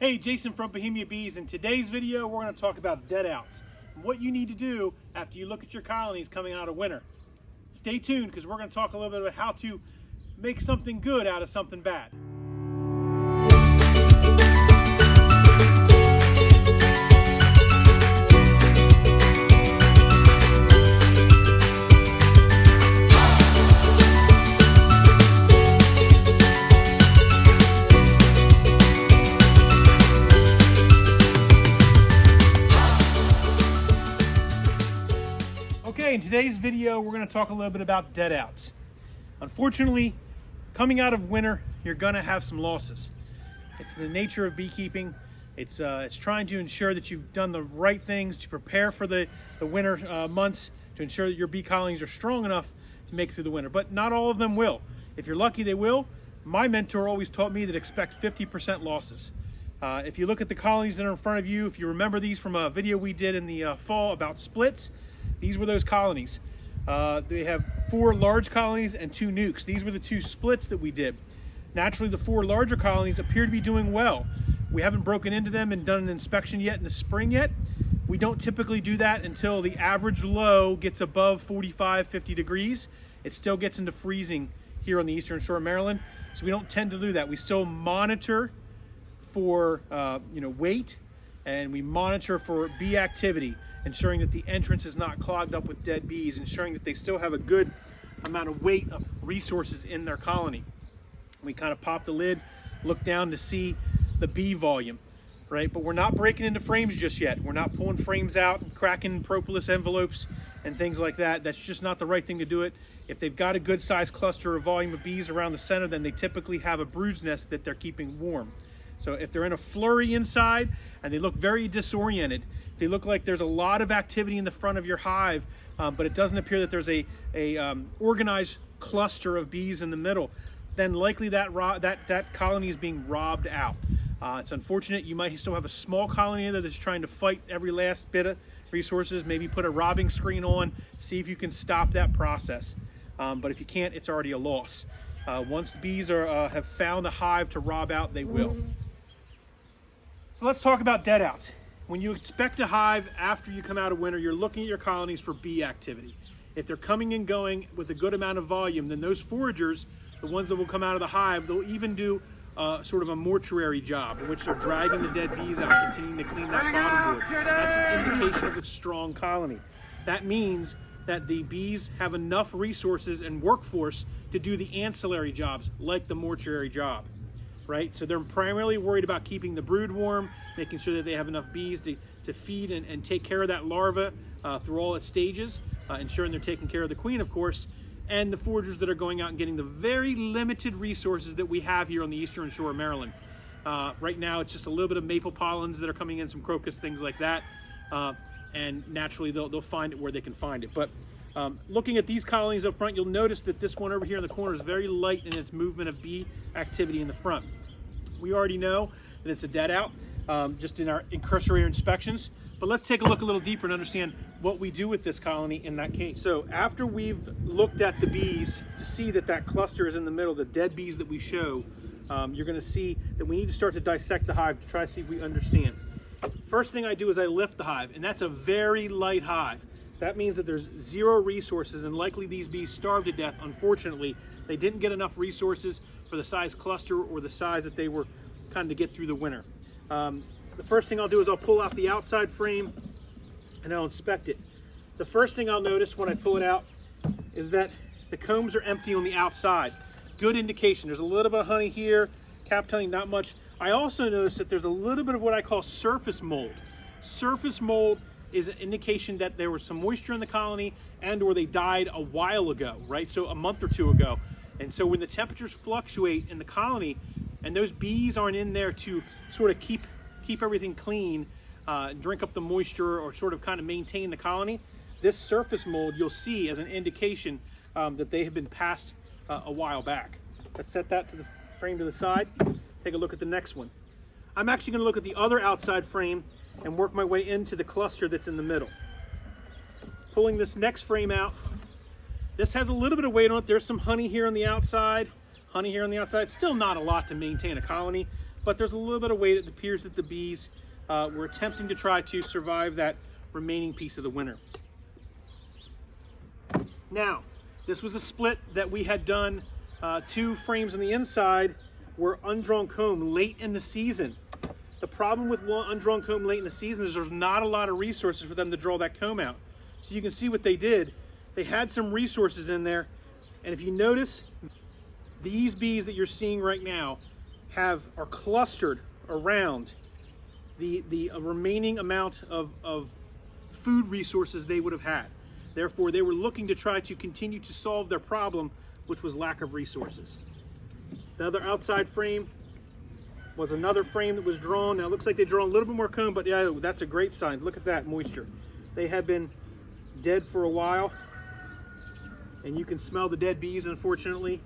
Hey, Jason from Bohemia Bees. In today's video, we're going to talk about deadouts and what you need to do after you look at your colonies coming out of winter. Stay tuned because we're going to talk a little bit about how to make something good out of something bad. In today's video, we're going to talk a little bit about deadouts. Unfortunately, coming out of winter, you're going to have some losses. It's the nature of beekeeping. It's trying to ensure that you've done the right things to prepare for the winter months, to ensure that your bee colonies are strong enough to make it through the winter. But not all of them will. If you're lucky, they will. My mentor always taught me that expect 50% losses. If you look at the colonies that are in front of you, if you remember these from a video we did in the fall about splits, these were those colonies. They have 4 large colonies and 2 nukes. These were the 2 splits that we did. Naturally, the 4 larger colonies appear to be doing well. We haven't broken into them and done an inspection yet in the spring yet. We don't typically do that until the average low gets above 45, 50 degrees. It still gets into freezing here on the eastern shore of Maryland, so we don't tend to do that. We still monitor for weight, and we monitor for bee activity, ensuring that the entrance is not clogged up with dead bees, ensuring that they still have a good amount of weight of resources in their colony. We kind of pop the lid, look down to see the bee volume, right? But we're not breaking into frames just yet. We're not pulling frames out and cracking propolis envelopes and things like that. That's just not the right thing to do it. If they've got a good sized cluster or volume of bees around the center, then they typically have a brood nest that they're keeping warm. So if they're in a flurry inside and they look very disoriented, they look like there's a lot of activity in the front of your hive, but it doesn't appear that there's a organized cluster of bees in the middle, then likely that colony is being robbed out. It's unfortunate. You might still have a small colony there that's trying to fight every last bit of resources. Maybe put a robbing screen on, see if you can stop that process. But if you can't, it's already a loss. Once the bees have found a hive to rob out, they will. So let's talk about deadouts. When you inspect a hive after you come out of winter, you're looking at your colonies for bee activity. If they're coming and going with a good amount of volume, then those foragers, the ones that will come out of the hive, they'll even do sort of a mortuary job in which they're dragging the dead bees out, continuing to clean that bottom board. That's an indication of a strong colony. That means that the bees have enough resources and workforce to do the ancillary jobs, like the mortuary job. Right? So they're primarily worried about keeping the brood warm, making sure that they have enough bees to feed and take care of that larva through all its stages, ensuring they're taking care of the queen, of course, and the foragers that are going out and getting the very limited resources that we have here on the eastern shore of Maryland. Right now, it's just a little bit of maple pollens that are coming in, some crocus, things like that, and naturally they'll find it where they can find it. But looking at these colonies up front, you'll notice that this one over here in the corner is very light in its movement of bee activity in the front. We already know that it's a deadout just in our cursory inspections, but let's take a look a little deeper and understand what we do with this colony in that case. So after we've looked at the bees to see that cluster is in the middle, the dead bees that we show, you're going to see that we need to start to dissect the hive to try to see if we understand. First thing I do is I lift the hive, and that's a very light hive. That means that there's 0 resources, and likely these bees starved to death. Unfortunately, they didn't get enough resources for the size cluster or the size that they were kind of to get through the winter. The first thing I'll do is I'll pull out the outside frame and I'll inspect it. The first thing I'll notice when I pull it out is that the combs are empty on the outside. Good indication. There's a little bit of honey here, capped honey, not much. I also notice that there's a little bit of what I call surface mold. Surface mold is an indication that there was some moisture in the colony and or they died a while ago, right? So a month or 2 ago. And so when the temperatures fluctuate in the colony and those bees aren't in there to sort of keep everything clean, drink up the moisture or sort of kind of maintain the colony, this surface mold you'll see as an indication that they have been passed a while back. Let's set that to the frame to the side. Take a look at the next one. I'm actually going to look at the other outside frame and work my way into the cluster that's in the middle. Pulling this next frame out, this has a little bit of weight on it. There's some honey here on the outside, honey here on the outside. Still not a lot to maintain a colony, but there's a little bit of weight. It appears that the bees were attempting to try to survive that remaining piece of the winter. Now, this was a split that we had done. 2 frames on the inside were undrawn comb late in the season. The problem with undrawn comb late in the season is there's not a lot of resources for them to draw that comb out. So you can see what they did. They had some resources in there, and if you notice, these bees that you're seeing right now are clustered around the remaining amount of food resources they would have had. Therefore, they were looking to try to continue to solve their problem, which was lack of resources. The other outside frame was another frame that was drawn. Now it looks like they draw a little bit more comb, but yeah, that's a great sign. Look at that moisture. They have been dead for a while, and you can smell the dead bees, unfortunately.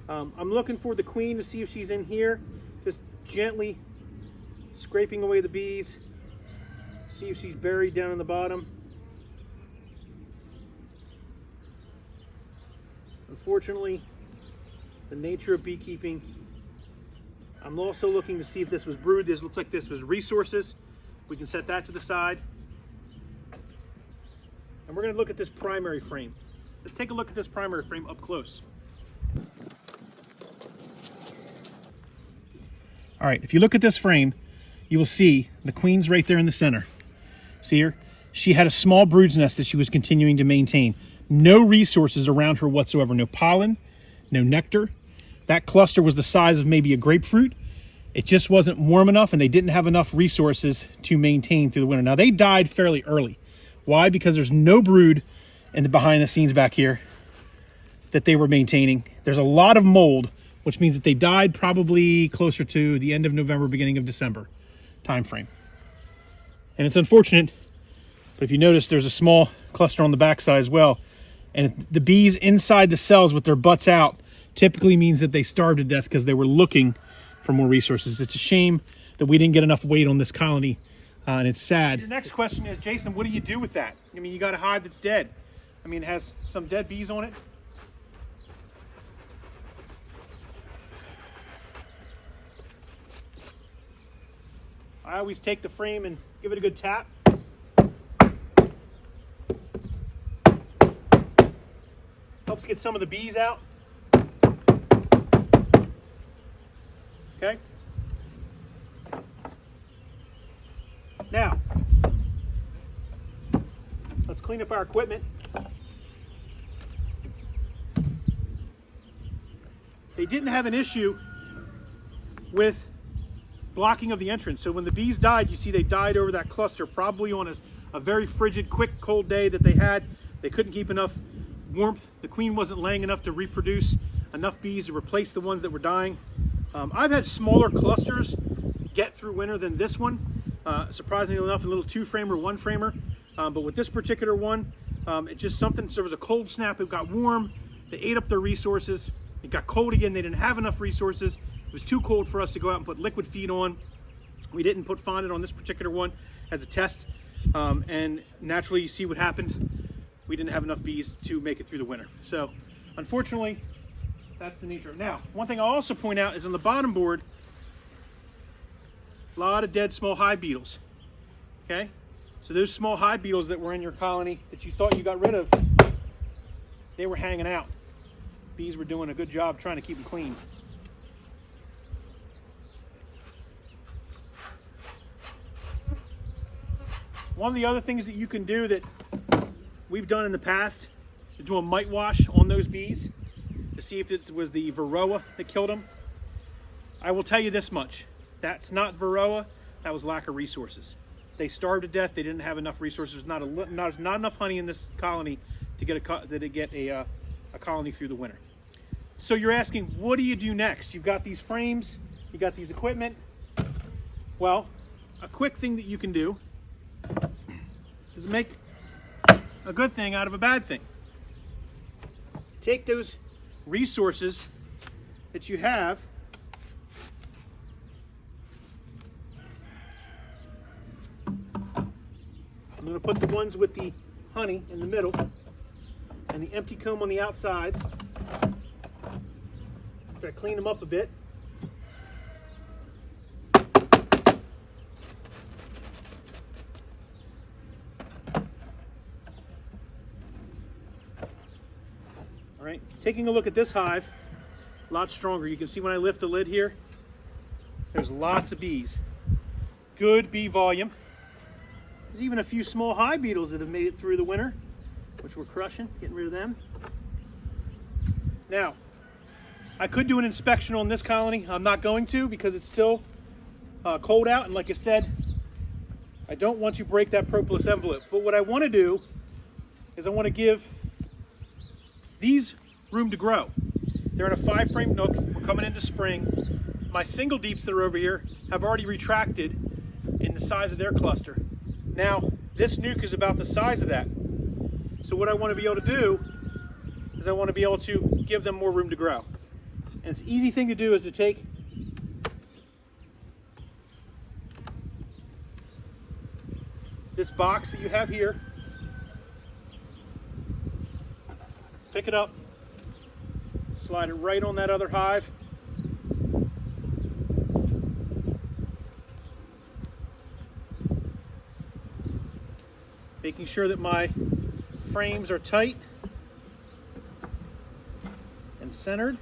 I'm looking for the queen to see if she's in here, just gently scraping away the bees, see if she's buried down in the bottom. Unfortunately, the nature of beekeeping, I'm also looking to see if this was brood. This looks like this was resources. We can set that to the side. And we're going to look at this primary frame. Let's take a look at this primary frame up close. All right, if you look at this frame, you will see the queen's right there in the center. See her? She had a small brood's nest that she was continuing to maintain. No resources around her whatsoever. No pollen, no nectar. That cluster was the size of maybe a grapefruit. It just wasn't warm enough, and they didn't have enough resources to maintain through the winter. Now, they died fairly early. Why? Because there's no brood in the behind the scenes back here that they were maintaining. There's a lot of mold, which means that they died probably closer to the end of November, beginning of December time frame. And it's unfortunate, but if you notice, there's a small cluster on the backside as well. And the bees inside the cells with their butts out typically means that they starved to death because they were looking for more resources. It's a shame that we didn't get enough weight on this colony, and it's sad. Your next question is, Jason, what do you do with that? I mean, you got a hive that's dead. I mean, it has some dead bees on it. I always take the frame and give it a good tap. Helps get some of the bees out. Okay. Now, let's clean up our equipment. They didn't have an issue with blocking of the entrance. So when the bees died, you see they died over that cluster, probably on a very frigid, quick, cold day that they had. They couldn't keep enough warmth. The queen wasn't laying enough to reproduce enough bees to replace the ones that were dying. I've had smaller clusters get through winter than this one. Surprisingly enough, a little 2-framer, 1-framer. But with this particular one, it just something, so there was a cold snap, it got warm, they ate up their resources, it got cold again, they didn't have enough resources, it was too cold for us to go out and put liquid feed on. We didn't put fondant on this particular one as a test, and naturally you see what happened. We didn't have enough bees to make it through the winter. So unfortunately, that's the nature of it. Now, one thing I'll also point out is on the bottom board, a lot of dead small hive beetles. Okay? So those small hive beetles that were in your colony that you thought you got rid of, they were hanging out. Bees were doing a good job trying to keep them clean. One of the other things that you can do that we've done in the past is do a mite wash on those bees to see if it was the varroa that killed them. I will tell you this much. That's not varroa, that was lack of resources. They starved to death, they didn't have enough resources, not enough honey in this colony to get a colony through the winter. So you're asking, what do you do next? You've got these frames, you got these equipment. Well, a quick thing that you can do is make a good thing out of a bad thing. Take those resources that you have I'm going to put the ones with the honey in the middle and the empty comb on the outsides. Try to clean them up a bit. All right, taking a look at this hive, a lot stronger. You can see when I lift the lid here, there's lots of bees. Good bee volume. There's even a few small hive beetles that have made it through the winter, which we're crushing, getting rid of them. Now, I could do an inspection on this colony. I'm not going to because it's still cold out, and like I said, I don't want to break that propolis envelope. But what I want to do is I want to give these room to grow. They're in a 5-frame nook. We're coming into spring. My single deeps that are over here have already retracted in the size of their cluster. Now, this nuke is about the size of that. So what I want to be able to do is I want to be able to give them more room to grow. And it's an easy thing to do is to take this box that you have here, pick it up, slide it right on that other hive. Making sure that my frames are tight and centered.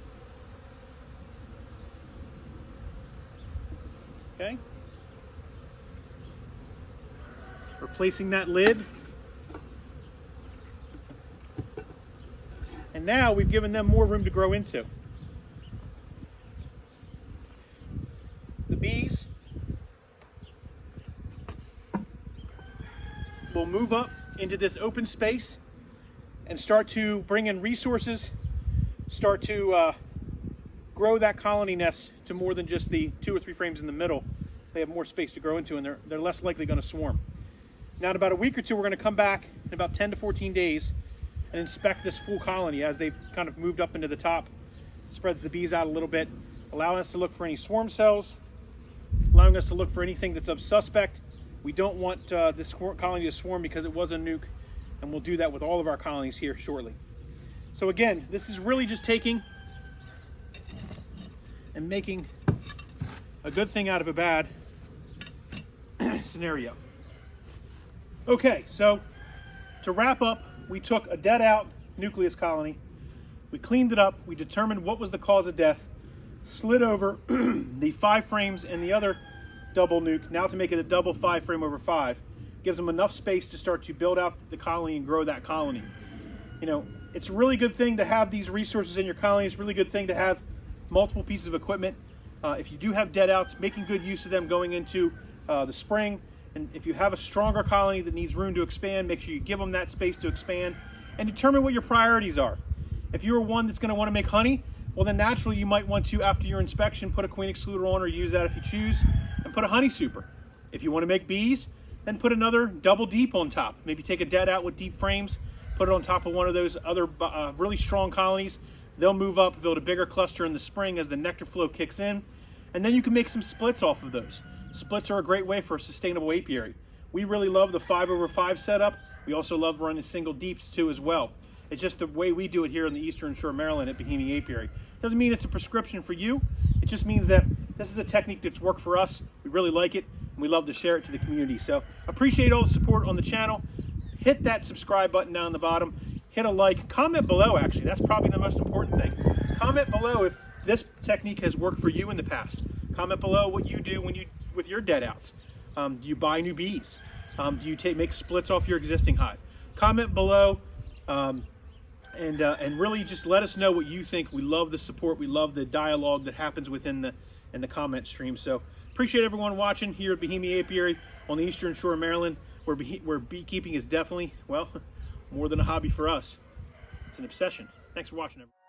Okay. Replacing that lid. And now we've given them more room to grow into. The bees will move up into this open space and start to bring in resources, start to grow that colony nest to more than just the 2 or 3 frames in the middle. They have more space to grow into, and they're less likely going to swarm. Now in about a week or two, we're going to come back in about 10 to 14 days and inspect this full colony as they've kind of moved up into the top. Spreads the bees out a little bit, allowing us to look for any swarm cells, allowing us to look for anything that's of suspect. We don't want this colony to swarm because it was a nuke, and we'll do that with all of our colonies here shortly. So again, this is really just taking and making a good thing out of a bad scenario. Okay, so to wrap up, we took a dead out nucleus colony, we cleaned it up, we determined what was the cause of death, slid over the 5 frames and the other double nuke, now to make it a double 5 frame over 5, gives them enough space to start to build out the colony and grow that colony. You know, it's a really good thing to have these resources in your colony. It's a really good thing to have multiple pieces of equipment. If you do have dead outs, making good use of them going into the spring. And if you have a stronger colony that needs room to expand, make sure you give them that space to expand and determine what your priorities are. If you're one that's going to want to make honey, well then naturally you might want to, after your inspection, put a queen excluder on, or use that if you choose, and put a honey super. If you want to make bees, then put another double deep on top. Maybe take a dead out with deep frames, put it on top of one of those other really strong colonies. They'll move up, build a bigger cluster in the spring as the nectar flow kicks in, and then you can make some splits off of those. Splits are a great way for a sustainable apiary. We really love the 5 over 5 setup. We also love running single deeps too as well. It's just the way we do it here in the Eastern Shore of Maryland at Bohemia Apiary. Doesn't mean it's a prescription for you. It just means that this is a technique that's worked for us. We really like it, and we love to share it to the community. So appreciate all the support on the channel. Hit that subscribe button down the bottom. Hit a like. Comment below, actually. That's probably the most important thing. Comment below if this technique has worked for you in the past. Comment below what you do with your dead outs. Do you buy new bees? Do you make splits off your existing hive? Comment below and really just let us know what you think. We love the support. We love the dialogue that happens within the comment stream. So appreciate everyone watching here at Bohemia Apiary on the Eastern Shore of Maryland, where beekeeping is definitely, well, more than a hobby for us. It's an obsession. Thanks for watching, everyone.